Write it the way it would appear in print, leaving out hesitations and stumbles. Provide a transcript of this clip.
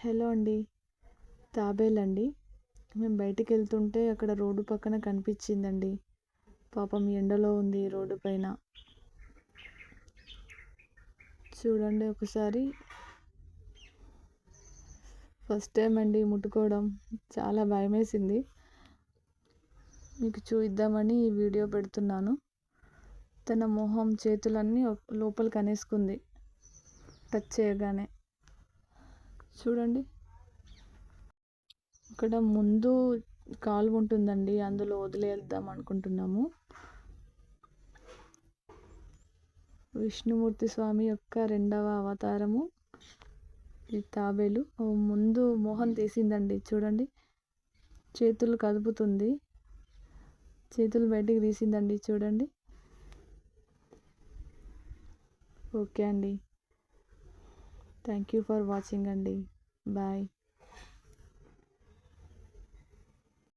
Hello అండి. తాబేలండి. మేము బయటికెళ్తుంటే అక్కడ రోడ్డు పక్కన కనిపించిందండి. పాపం ఎండలో ఉంది రోడ్డు పైన. చూడండి ఒకసారి. ఫస్ట్ టైం అండి ముట్టుకోవడం. చాలా భయమేసింది. మీకు చూయిద్దామని ఈ వీడియో పెడుతున్నాను. తన మొహం చేతులన్నీ లోపలికి అనేసుకుంది టచ్ చేయగానే. చూడండి. ఇక్కడ ముందు కాలువ ఉంటుందండి, అందులో వదిలేద్దాం అనుకుంటున్నాము. విష్ణుమూర్తి స్వామి యొక్క 2వ అవతారము ఈ తాబేలు. ముందు మొహం తీసిందండి, చూడండి. చేతులు కదుపుతుంది, చేతులు బయటికి తీసిందండి, చూడండి. ఓకే అండి. థ్యాంక్ యూ ఫర్ వాచింగ్ అండి. బాయ్.